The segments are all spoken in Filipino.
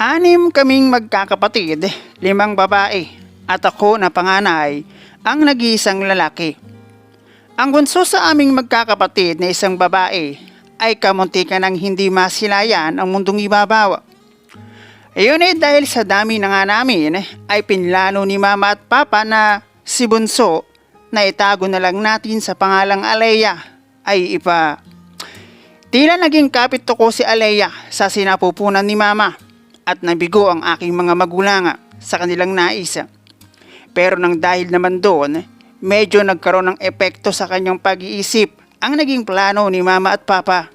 Anim kaming magkakapatid, 5 babae, at ako na panganay ang nag-iisang lalaki. Ang bunso sa aming magkakapatid na isang babae ay kamuntikan ng hindi masilayan ang mundong ibabaw. Iyon dahil sa dami na nga namin ay pinlano ni mama at papa na si bunso na itago na lang natin sa pangalang Alea ay iba. Tila naging kapito ko si Alea sa sinapupunan ni mama at nabigo ang aking mga magulang sa kanilang nais. Pero nang dahil naman doon, medyo nagkaroon ng epekto sa kanyang pag-iisip ang naging plano ni mama at papa.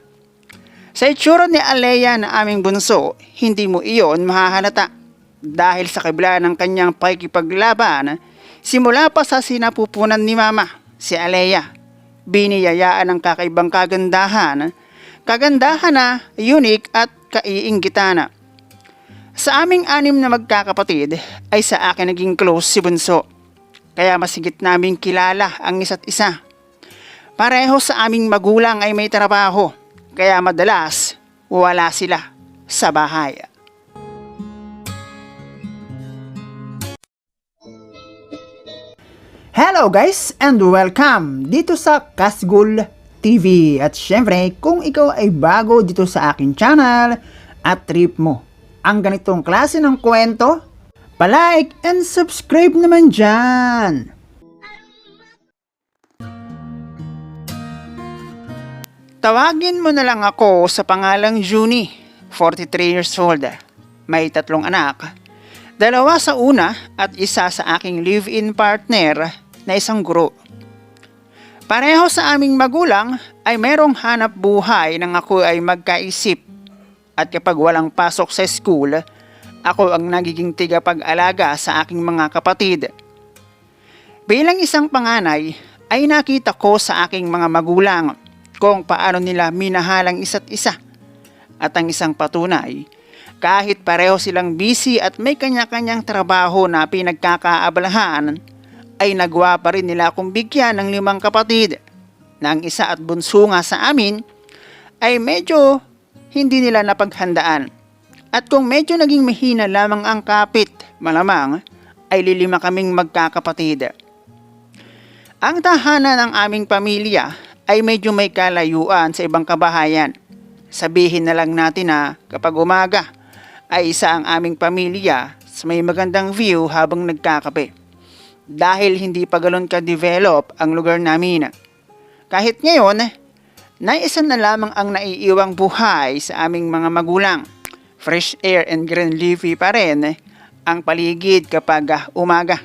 Sa itsura ni Alea na aming bunso, hindi mo iyon mahahalata dahil sa kabila ng kanyang pakikipaglaban, simula pa sa sinapupunan ni mama, si Alea, biniyayaan ng kakaibang kagandahan na unique at kaiinggitan. Sa aming 6 na magkakapatid ay sa akin naging close si bunso, kaya masigit naming kilala ang isa't isa. Pareho sa aming magulang ay may trabaho, kaya madalas wala sila sa bahay. Hello guys and welcome dito sa Kasgul TV. At syempre kung ikaw ay bago dito sa aking channel at trip mo ang ganitong klase ng kwento, palike and subscribe naman dyan. Tawagin mo na lang ako sa pangalang Junie, 43 years old. May 3 anak, 2 sa una at 1 sa aking live-in partner na isang guro. Pareho sa aming magulang ay merong hanap buhay nang ako ay magkaisip. At kapag walang pasok sa school, ako ang nagiging tigapag-alaga sa aking mga kapatid. Bilang isang panganay ay nakita ko sa aking mga magulang kung paano nila minahalang isa't isa. At ang isang patunay, kahit pareho silang busy at may kanya-kanyang trabaho na pinagkakaabalahan, ay nagawa pa rin nila akong bigyan ng 5 kapatid. Na ang isa at bunso nga sa amin ay medyo hindi nila napaghandaan. At kung medyo naging mahina lamang ang kapit, malamang ay 5 kaming magkakapatid. Ang tahanan ng aming pamilya ay medyo may kalayuan sa ibang kabahayan. Sabihin na lang natin na kapag umaga ay isa ang aming pamilya sa may magandang view habang nagkakape. Dahil hindi pa galon ka-develop ang lugar namin. Kahit ngayon, naisa na lamang ang naiiwang buhay sa aming mga magulang. Fresh air and green leafy pa rin ang paligid kapag umaga.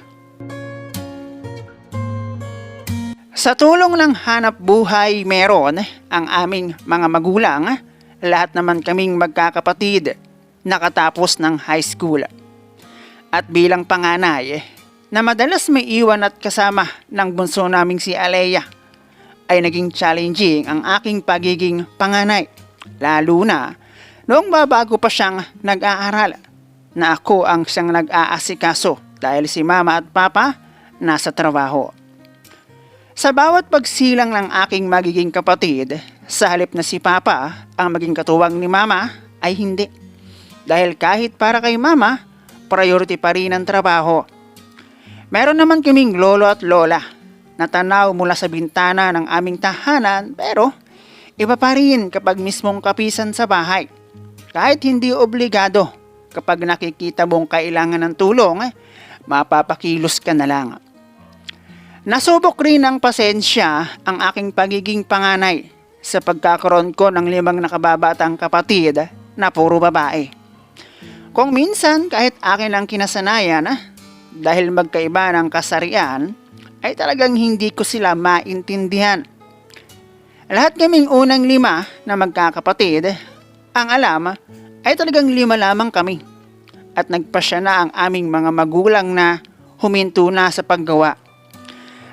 Sa tulong ng hanap buhay meron ang aming mga magulang, lahat naman kaming magkakapatid nakatapos ng high school. At bilang panganay, na madalas may iwan at kasama ng bunso naming si Alea, ay naging challenging ang aking pagiging panganay. Lalo na noong babago pa siyang nag-aaral, na ako ang siyang nag-aasikaso dahil si mama at papa nasa trabaho. Sa bawat pagsilang ng aking magiging kapatid, sa halip na si papa ang maging katuwang ni mama, ay hindi. Dahil kahit para kay mama, priority pa rin ang trabaho. Meron naman kaming lolo at lola na tanaw mula sa bintana ng aming tahanan, pero iba pa rin kapag mismong kapisan sa bahay. Kahit hindi obligado, kapag nakikita mong kailangan ng tulong, mapapakilos ka na lang. Nasubok rin ng pasensya ang aking pagiging panganay sa pagkakaroon ko ng 5 nakababatang kapatid na puro babae. Kung minsan kahit akin ang kinasanayan, dahil magkaiba ng kasarian, ay talagang hindi ko sila maintindihan. Lahat kaming unang 5 na magkakapatid, ang alam ay talagang 5 lamang kami. At nagpasya na ang aming mga magulang na huminto na sa paggawa.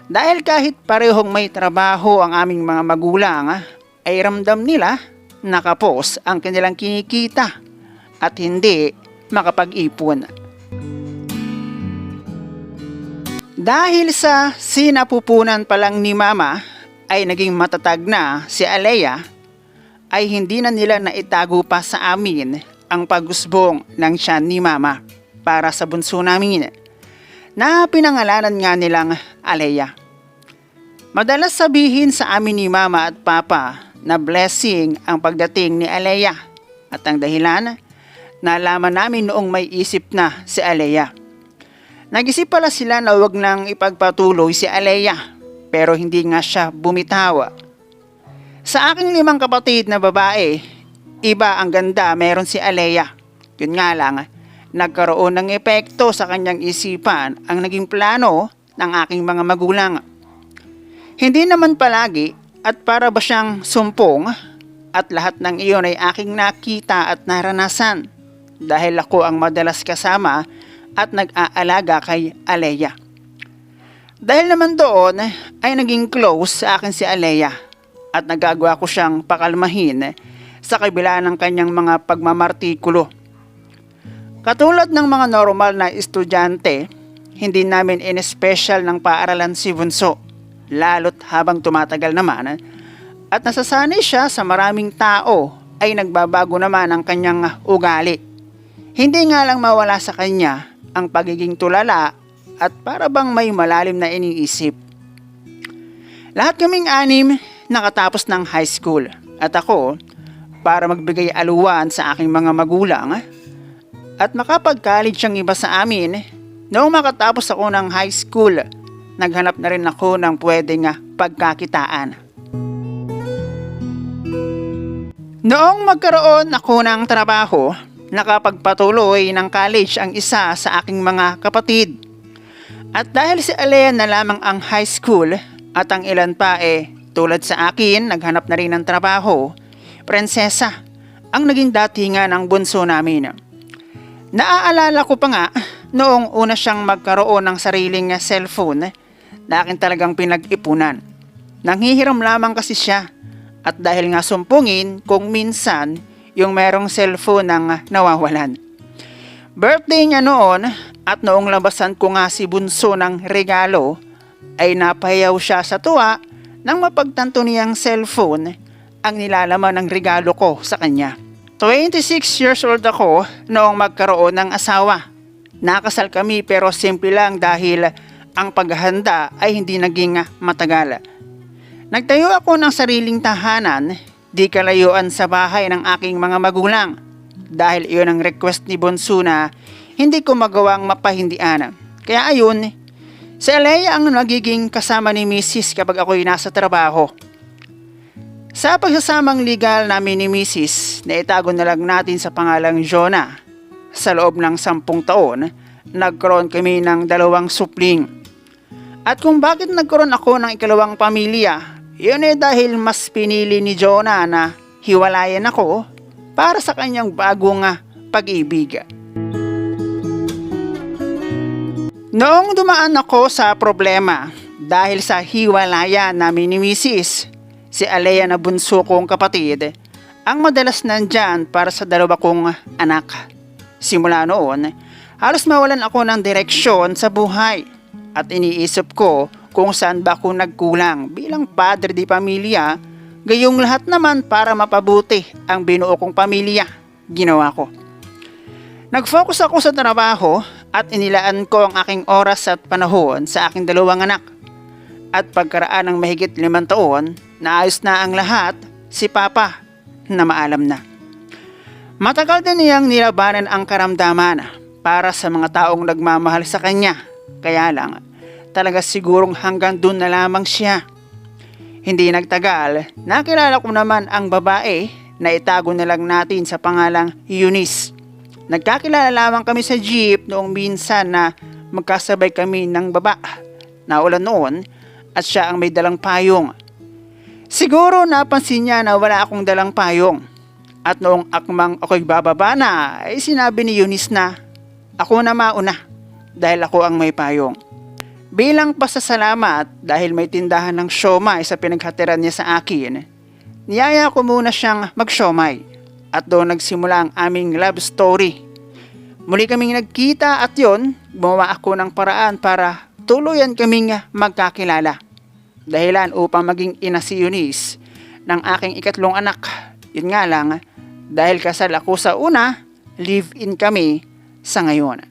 Dahil kahit parehong may trabaho ang aming mga magulang, ay ramdam nila na kapos ang kanilang kinikita at hindi makapag-ipon. Dahil sa sinapupunan pa lang ni mama ay naging matatag na si Alea, ay hindi na nila naitago pa sa amin ang pag-usbong ng tiyan ni Mama para sa bunso namin na pinangalanan nga nilang Alea. Madalas sabihin sa amin ni Mama at Papa na blessing ang pagdating ni Alea at ang dahilan, nalaman namin noong may isip na si Alea. Nag-isip pala sila na huwag nang ipagpatuloy si Alea pero hindi nga siya bumitaw. Sa aking 5 kapatid na babae, iba ang ganda meron si Alea. Yun nga lang, nagkaroon ng epekto sa kanyang isipan ang naging plano ng aking mga magulang. Hindi naman palagi at para ba siyang sumpong at lahat ng iyon ay aking nakita at naranasan dahil ako ang madalas kasama at nag-aalaga kay Alea. Dahil naman doon ay naging close sa akin si Alea at nagagawa ko siyang pakalmahin sa kabila ng kanyang mga pagmamartikulo. Katulad ng mga normal na estudyante, hindi namin in-special ng paaralan si Bunso, lalo't habang tumatagal naman at nasasanay siya sa maraming tao ay nagbabago naman ang kanyang ugali. Hindi nga lang mawala sa kanya ang pagiging tulala at para bang may malalim na iniisip. Lahat kaming 6 nakatapos ng high school at ako para magbigay aluwan sa aking mga magulang at makapag-college ang iba sa amin. Noong makatapos ako ng high school, naghanap na rin ako ng pwedeng pagkakitaan. Noong magkaroon ako ng trabaho, nakapagpatuloy ng college ang isa sa aking mga kapatid. At dahil si Alea na lamang ang high school at ang ilan pa tulad sa akin, naghanap na rin ng trabaho, prinsesa ang naging datingan ng bunso namin. Naaalala ko pa nga noong una siyang magkaroon ng sariling cellphone na akin talagang pinag-ipunan. Nanghihiram lamang kasi siya at dahil nga sumpungin kung minsan yung merong cellphone nang nawawalan. Birthday niya noon at noong labasan ko nga si Bunso ng regalo ay napayaw siya sa tuwa nang mapagtanto niyang cellphone ang nilalaman ng regalo ko sa kanya. 26 years old ako noong magkaroon ng asawa. Nakasal kami pero simple lang dahil ang paghahanda ay hindi naging matagal. Nagtayo ako ng sariling tahanan, di kalayuan sa bahay ng aking mga magulang dahil iyon ang request ni Bonsu na hindi ko magawang mapahindian. Kaya ayun, si Alea ang nagiging kasama ni Mrs. kapag ako'y nasa trabaho. Sa pagsasamang legal namin ni Mrs. na itago na lang natin sa pangalang Jonah, sa loob ng 10 taon, nagkaroon kami ng 2 supling. At kung bakit nagkaroon ako ng ikalawang pamilya, yun dahil mas pinili ni Jonah na hiwalayan ako para sa kanyang bagong pag-ibig. Noong dumaan ako sa problema dahil sa hiwalayan namin ni Mrs., si Alea na bunso kong kapatid ang madalas nandyan para sa 2 kong anak. Simula noon, halos mawalan ako ng direksyon sa buhay at iniisip ko kung saan ba ako nagkulang bilang padre di pamilya, gayong lahat naman para mapabuti ang binuo kong pamilya, ginawa ko. Nag-focus ako sa trabaho at inilaan ko ang aking oras at panahon sa aking 2 anak. At pagkaraan ng mahigit 5 taon, naayos na ang lahat, si Papa na maalam na. Matagal din niyang nilabanan ang karamdaman para sa mga taong nagmamahal sa kanya. Kaya lang, talaga sigurong hanggang doon na lamang siya. Hindi nagtagal, nakilala ko naman ang babae na itago na lang natin sa pangalang Eunice. Nagkakilala lamang kami sa jeep noong minsan na magkasabay kami ng baba. Naulan noon at siya ang may dalang payong. Siguro napansin niya na wala akong dalang payong. At noong akmang ako'y bababa na, ay sinabi ni Eunice na ako na mauna dahil ako ang may payong. Bilang pasasalamat dahil may tindahan ng siomai sa pinaghatiran niya sa akin, niyaya ko muna siyang mag-siomai at doon nagsimula ang aming love story. Muli kaming nagkita at yon, gumawa ako ng paraan para tuluyan kaming magkakilala. Dahilan upang maging ina si Eunice ng aking 3 anak. Yun nga lang, dahil kasal ako sa una, live-in kami sa ngayon.